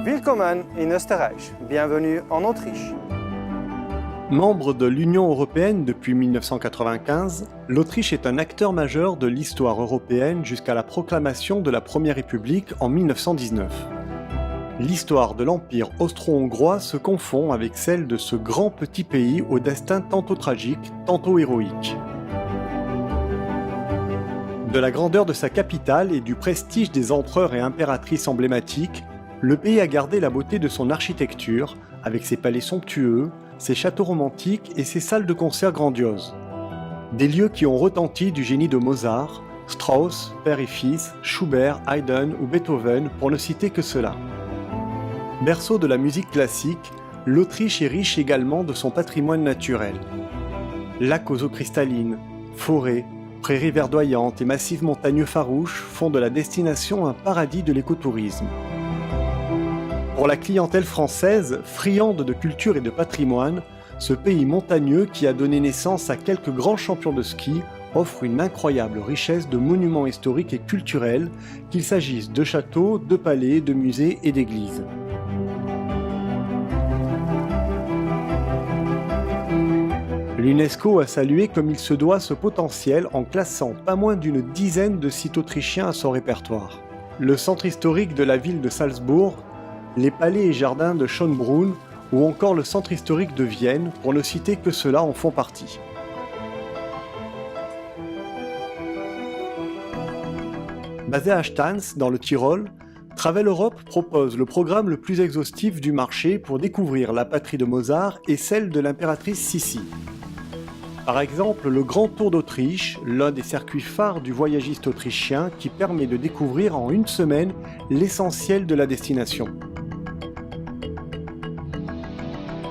Willkommen in Österreich. Bienvenue en Autriche. Membre de l'Union européenne depuis 1995, l'Autriche est un acteur majeur de l'histoire européenne jusqu'à la proclamation de la Première République en 1919. L'histoire de l'Empire austro-hongrois se confond avec celle de ce grand petit pays au destin tantôt tragique, tantôt héroïque. De la grandeur de sa capitale et du prestige des empereurs et impératrices emblématiques, le pays a gardé la beauté de son architecture, avec ses palais somptueux, ses châteaux romantiques et ses salles de concert grandioses. Des lieux qui ont retenti du génie de Mozart, Strauss, père et fils, Schubert, Haydn ou Beethoven, pour ne citer que cela. Berceau de la musique classique, l'Autriche est riche également de son patrimoine naturel. Lacs aux eaux cristallines, forêts, prairies verdoyantes et massifs montagneux farouches font de la destination un paradis de l'écotourisme. Pour la clientèle française, friande de culture et de patrimoine, ce pays montagneux qui a donné naissance à quelques grands champions de ski offre une incroyable richesse de monuments historiques et culturels, qu'il s'agisse de châteaux, de palais, de musées et d'églises. L'UNESCO a salué comme il se doit ce potentiel en classant pas moins d'une dizaine de sites autrichiens à son répertoire. Le centre historique de la ville de Salzbourg, les palais et jardins de Schönbrunn ou encore le centre historique de Vienne, pour ne citer que ceux-là, en font partie. Basé à Stans, dans le Tyrol, Travel Europe propose le programme le plus exhaustif du marché pour découvrir la patrie de Mozart et celle de l'impératrice Sissi. Par exemple, le Grand Tour d'Autriche, l'un des circuits phares du voyagiste autrichien qui permet de découvrir en une semaine l'essentiel de la destination.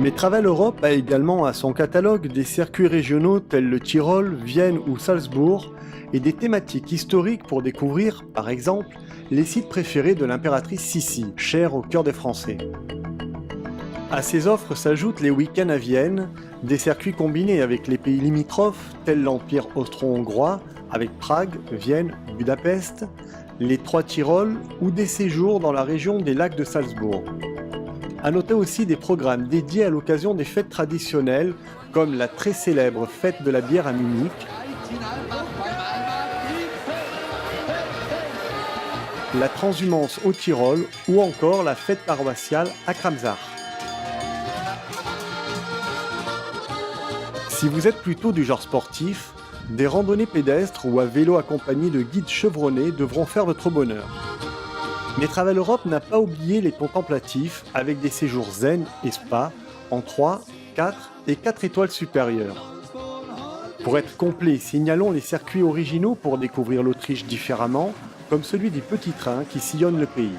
Mais Travel Europe a également à son catalogue des circuits régionaux tels le Tyrol, Vienne ou Salzbourg et des thématiques historiques pour découvrir, par exemple, les sites préférés de l'impératrice Sissi, chère au cœur des Français. À ces offres s'ajoutent les week-ends à Vienne, des circuits combinés avec les pays limitrophes tels l'Empire austro-hongrois, avec Prague, Vienne, Budapest, les Trois Tyrols ou des séjours dans la région des lacs de Salzbourg. À noter aussi des programmes dédiés à l'occasion des fêtes traditionnelles, comme la très célèbre fête de la bière à Munich, la transhumance au Tyrol ou encore la fête paroissiale à Kramsach. Si vous êtes plutôt du genre sportif, des randonnées pédestres ou à vélo accompagnés de guides chevronnés devront faire votre bonheur. Mais Travel Europe n'a pas oublié les contemplatifs avec des séjours zen et spa en 3, 4 et 4 étoiles supérieures. Pour être complet, signalons les circuits originaux pour découvrir l'Autriche différemment, comme celui des petits trains qui sillonnent le pays.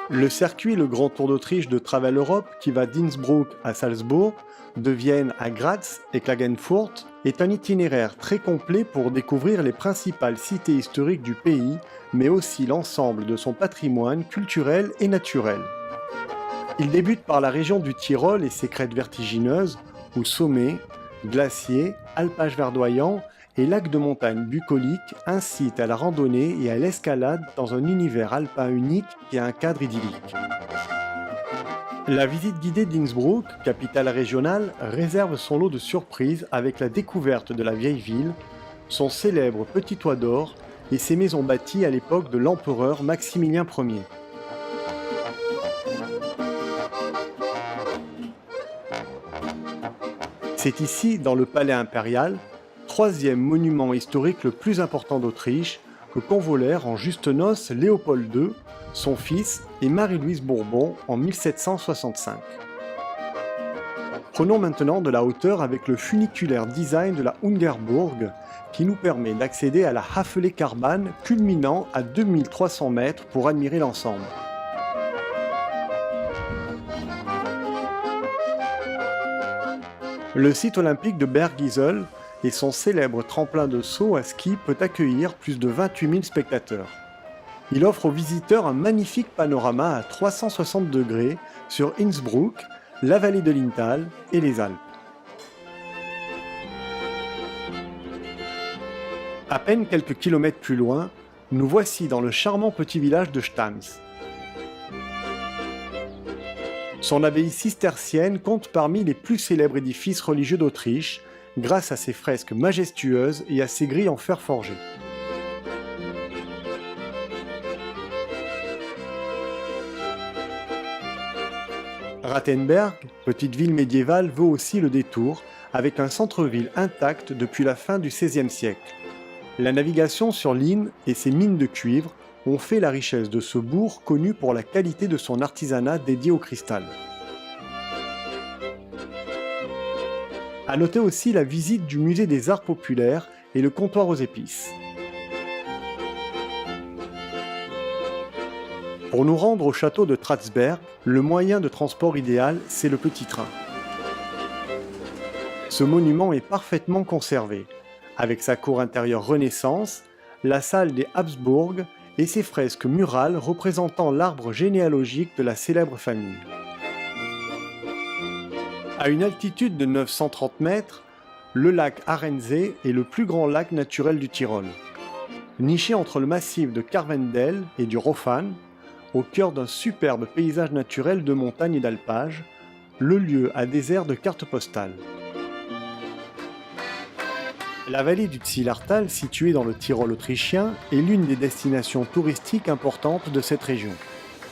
Le circuit Le Grand Tour d'Autriche de Travel Europe, qui va d'Innsbruck à Salzbourg, de Vienne à Graz et Klagenfurt, est un itinéraire très complet pour découvrir les principales cités historiques du pays, mais aussi l'ensemble de son patrimoine culturel et naturel. Il débute par la région du Tyrol et ses crêtes vertigineuses, où sommets, glaciers, alpages verdoyants et lacs de montagne bucoliques incitent à la randonnée et à l'escalade dans un univers alpin unique et à un cadre idyllique. La visite guidée d'Innsbruck, capitale régionale, réserve son lot de surprises avec la découverte de la vieille ville, son célèbre petit toit d'or et ses maisons bâties à l'époque de l'empereur Maximilien Ier. C'est ici, dans le palais impérial, troisième monument historique le plus important d'Autriche, que convolèrent en justes noces Léopold II, son fils et Marie-Louise Bourbon en 1765. Prenons maintenant de la hauteur avec le funiculaire design de la Ungerburg qui nous permet d'accéder à la Hafele-Karbahn culminant à 2300 mètres pour admirer l'ensemble. Le site olympique de Bergisel et son célèbre tremplin de saut à ski peut accueillir plus de 28 000 spectateurs. Il offre aux visiteurs un magnifique panorama à 360 degrés sur Innsbruck, la vallée de l'Inntal et les Alpes. À peine quelques kilomètres plus loin, nous voici dans le charmant petit village de Stams. Son abbaye cistercienne compte parmi les plus célèbres édifices religieux d'Autriche, grâce à ses fresques majestueuses et à ses grilles en fer forgé. Rattenberg, petite ville médiévale, vaut aussi le détour, avec un centre-ville intact depuis la fin du XVIe siècle. La navigation sur l'Inn et ses mines de cuivre ont fait la richesse de ce bourg connu pour la qualité de son artisanat dédié au cristal. À noter aussi la visite du musée des arts populaires et le comptoir aux épices. Pour nous rendre au château de Tratzberg, le moyen de transport idéal, c'est le petit train. Ce monument est parfaitement conservé, avec sa cour intérieure Renaissance, la salle des Habsbourg et ses fresques murales représentant l'arbre généalogique de la célèbre famille. À une altitude de 930 mètres, le lac Arendsee est le plus grand lac naturel du Tyrol. Niché entre le massif de Karwendel et du Roffan, au cœur d'un superbe paysage naturel de montagnes et d'alpages, le lieu a des airs de carte postale. La vallée du Zillertal, située dans le Tyrol autrichien, est l'une des destinations touristiques importantes de cette région.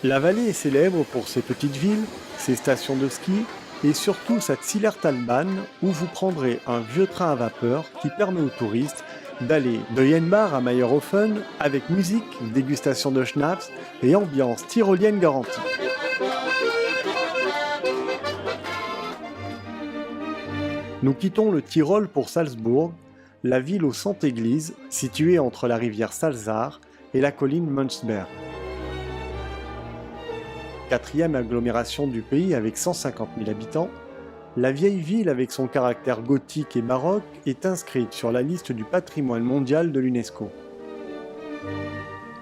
La vallée est célèbre pour ses petites villes, ses stations de ski et surtout sa Zillertalbahn où vous prendrez un vieux train à vapeur qui permet aux touristes d'aller de Jenbach à Mayrhofen avec musique, dégustation de schnapps et ambiance tyrolienne garantie. Nous quittons le Tyrol pour Salzbourg, la ville aux 100 églises située entre la rivière Salzach et la colline Münzberg. Quatrième agglomération du pays avec 150 000 habitants, la vieille ville avec son caractère gothique et baroque est inscrite sur la liste du patrimoine mondial de l'UNESCO.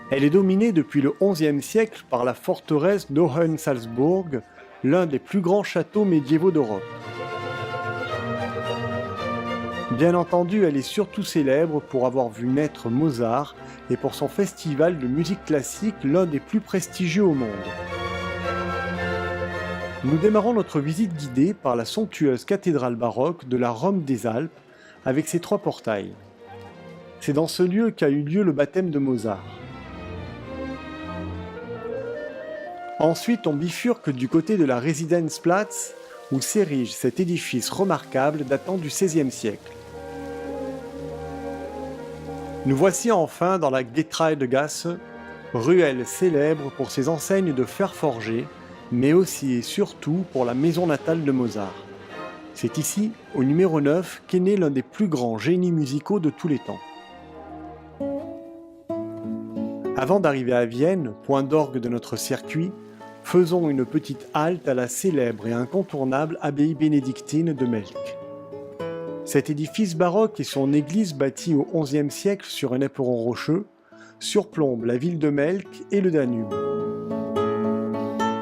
Elle est dominée depuis le XIe siècle par la forteresse d'Hohensalzburg, l'un des plus grands châteaux médiévaux d'Europe. Bien entendu, elle est surtout célèbre pour avoir vu naître Mozart et pour son festival de musique classique, l'un des plus prestigieux au monde. Nous démarrons notre visite guidée par la somptueuse cathédrale baroque de la Rome des Alpes avec ses 3 portails. C'est dans ce lieu qu'a eu lieu le baptême de Mozart. Ensuite, on bifurque du côté de la Residenzplatz où s'érige cet édifice remarquable datant du XVIe siècle. Nous voici enfin dans la Getreidegasse, ruelle célèbre pour ses enseignes de fer forgé, mais aussi et surtout pour la maison natale de Mozart. C'est ici, au numéro 9, qu'est né l'un des plus grands génies musicaux de tous les temps. Avant d'arriver à Vienne, point d'orgue de notre circuit, faisons une petite halte à la célèbre et incontournable abbaye bénédictine de Melk. Cet édifice baroque et son église bâtie au XIe siècle sur un éperon rocheux surplombent la ville de Melk et le Danube.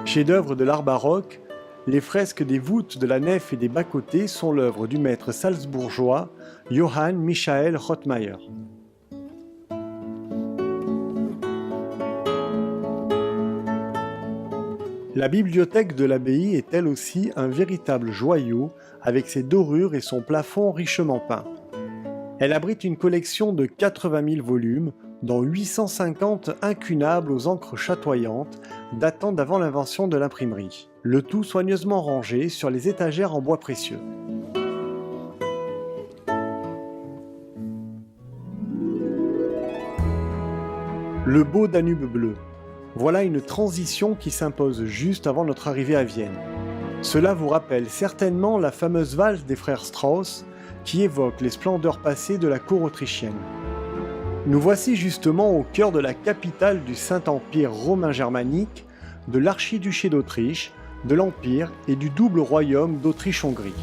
Chef-d'œuvre de l'art baroque, les fresques des voûtes de la nef et des bas-côtés sont l'œuvre du maître salzbourgeois Johann Michael Rothmayer. La bibliothèque de l'abbaye est elle aussi un véritable joyau avec ses dorures et son plafond richement peint. Elle abrite une collection de 80 000 volumes, dont 850 incunables aux encres chatoyantes datant d'avant l'invention de l'imprimerie, le tout soigneusement rangé sur les étagères en bois précieux. Le beau Danube bleu. Voilà une transition qui s'impose juste avant notre arrivée à Vienne. Cela vous rappelle certainement la fameuse valse des frères Strauss qui évoque les splendeurs passées de la cour autrichienne. Nous voici justement au cœur de la capitale du Saint-Empire romain germanique, de l'archiduché d'Autriche, de l'Empire et du double royaume d'Autriche-Hongrie.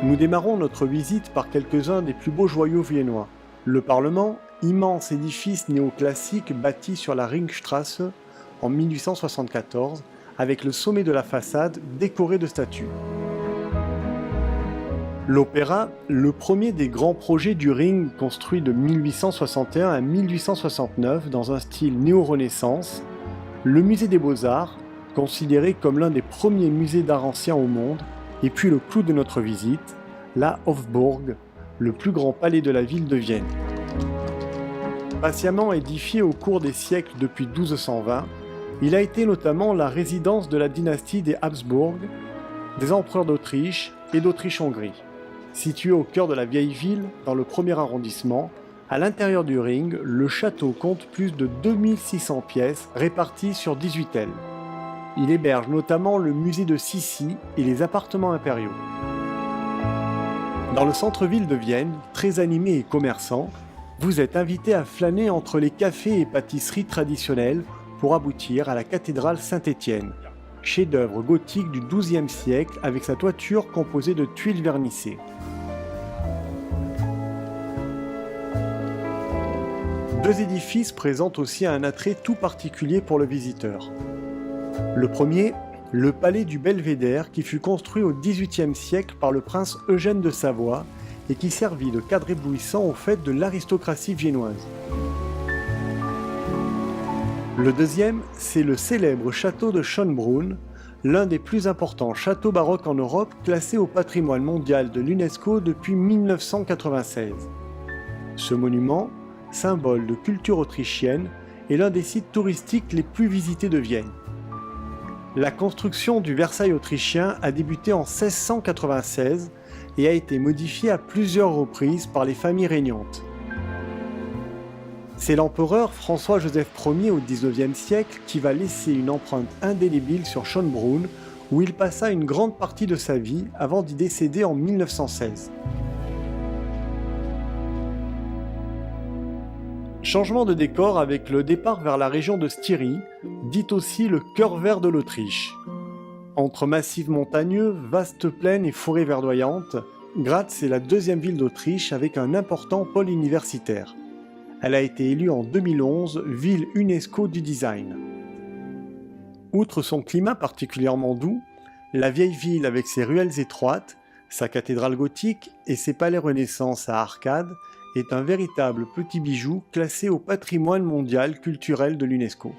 Nous démarrons notre visite par quelques-uns des plus beaux joyaux viennois. Le Parlement, immense édifice néoclassique bâti sur la Ringstrasse en 1874, avec le sommet de la façade décoré de statues. L'Opéra, le premier des grands projets du Ring construit de 1861 à 1869 dans un style néo-renaissance, le musée des Beaux-Arts, considéré comme l'un des premiers musées d'art ancien au monde, et puis le clou de notre visite, la Hofburg, le plus grand palais de la ville de Vienne. Patiemment édifié au cours des siècles depuis 1220, il a été notamment la résidence de la dynastie des Habsbourg, des empereurs d'Autriche et d'Autriche-Hongrie. Situé au cœur de la vieille ville, dans le premier arrondissement, à l'intérieur du ring, le château compte plus de 2600 pièces réparties sur 18 ailes. Il héberge notamment le musée de Sissi et les appartements impériaux. Dans le centre-ville de Vienne, très animé et commerçant, vous êtes invité à flâner entre les cafés et pâtisseries traditionnelles pour aboutir à la cathédrale Saint-Étienne, chef-d'œuvre gothique du XIIe siècle avec sa toiture composée de tuiles vernissées. Deux édifices présentent aussi un attrait tout particulier pour le visiteur. Le premier, le palais du Belvédère qui fut construit au XVIIIe siècle par le prince Eugène de Savoie et qui servit de cadre éblouissant aux fêtes de l'aristocratie viennoise. Le deuxième, c'est le célèbre château de Schönbrunn, l'un des plus importants châteaux baroques en Europe classé au patrimoine mondial de l'UNESCO depuis 1996. Ce monument, symbole de culture autrichienne, est l'un des sites touristiques les plus visités de Vienne. La construction du Versailles autrichien a débuté en 1696 et a été modifiée à plusieurs reprises par les familles régnantes. C'est l'empereur François-Joseph Ier au XIXe siècle qui va laisser une empreinte indélébile sur Schönbrunn, où il passa une grande partie de sa vie avant d'y décéder en 1916. Changement de décor avec le départ vers la région de Styrie, dite aussi le cœur vert de l'Autriche. Entre massifs montagneux, vastes plaines et forêts verdoyantes, Graz est la deuxième ville d'Autriche avec un important pôle universitaire. Elle a été élue en 2011 ville UNESCO du design. Outre son climat particulièrement doux, la vieille ville avec ses ruelles étroites, sa cathédrale gothique et ses palais Renaissance à arcades est un véritable petit bijou classé au patrimoine mondial culturel de l'UNESCO.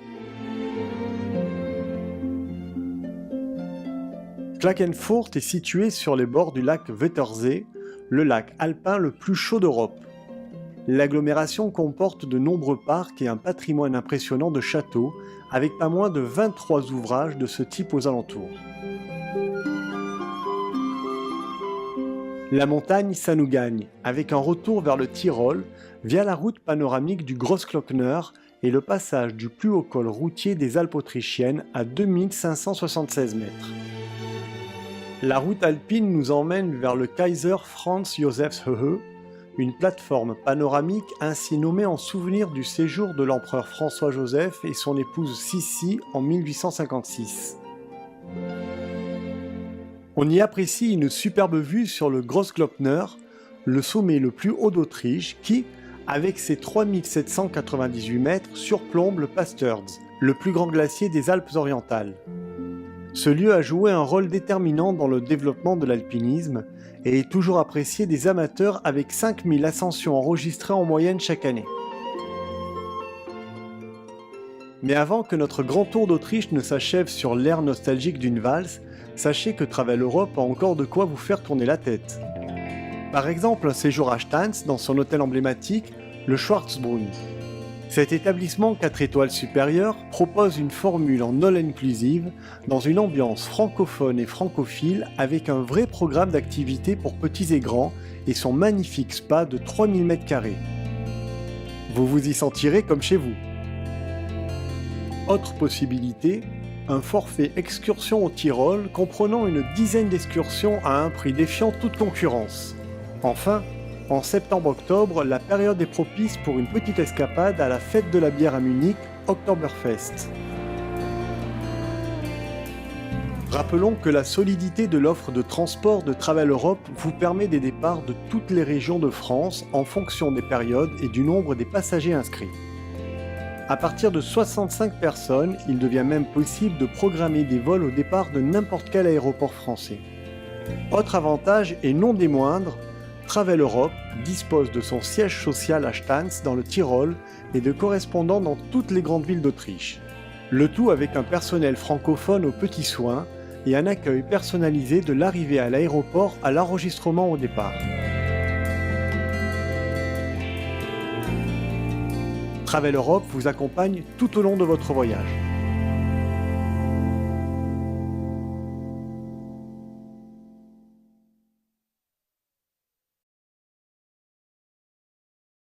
Klagenfurt est situé sur les bords du lac Wörthersee, le lac alpin le plus chaud d'Europe. L'agglomération comporte de nombreux parcs et un patrimoine impressionnant de châteaux, avec pas moins de 23 ouvrages de ce type aux alentours. La montagne, ça nous gagne, avec un retour vers le Tyrol via la route panoramique du Großglockner et le passage du plus haut col routier des Alpes autrichiennes à 2576 mètres. La route alpine nous emmène vers le Kaiser Franz Josefs Höhe, une plateforme panoramique ainsi nommée en souvenir du séjour de l'empereur François-Joseph et son épouse Sissi en 1856. On y apprécie une superbe vue sur le Großglockner, le sommet le plus haut d'Autriche qui, avec ses 3798 mètres, surplombe le Pasterz, le plus grand glacier des Alpes orientales. Ce lieu a joué un rôle déterminant dans le développement de l'alpinisme et est toujours apprécié des amateurs avec 5000 ascensions enregistrées en moyenne chaque année. Mais avant que notre grand tour d'Autriche ne s'achève sur l'air nostalgique d'une valse, sachez que Travel Europe a encore de quoi vous faire tourner la tête. Par exemple, un séjour à Stans dans son hôtel emblématique, le Schwarzbrunn. Cet établissement 4 étoiles supérieures propose une formule en all-inclusive dans une ambiance francophone et francophile avec un vrai programme d'activités pour petits et grands et son magnifique spa de 3000 m². Vous vous y sentirez comme chez vous. Autre possibilité, un forfait excursion au Tyrol comprenant une dizaine d'excursions à un prix défiant toute concurrence. Enfin, en septembre-octobre, la période est propice pour une petite escapade à la fête de la bière à Munich, Oktoberfest. Rappelons que la solidité de l'offre de transport de Travel Europe vous permet des départs de toutes les régions de France en fonction des périodes et du nombre des passagers inscrits. À partir de 65 personnes, il devient même possible de programmer des vols au départ de n'importe quel aéroport français. Autre avantage et non des moindres, Travel Europe dispose de son siège social à Stans dans le Tyrol et de correspondants dans toutes les grandes villes d'Autriche. Le tout avec un personnel francophone aux petits soins et un accueil personnalisé de l'arrivée à l'aéroport à l'enregistrement au départ. Travel Europe vous accompagne tout au long de votre voyage.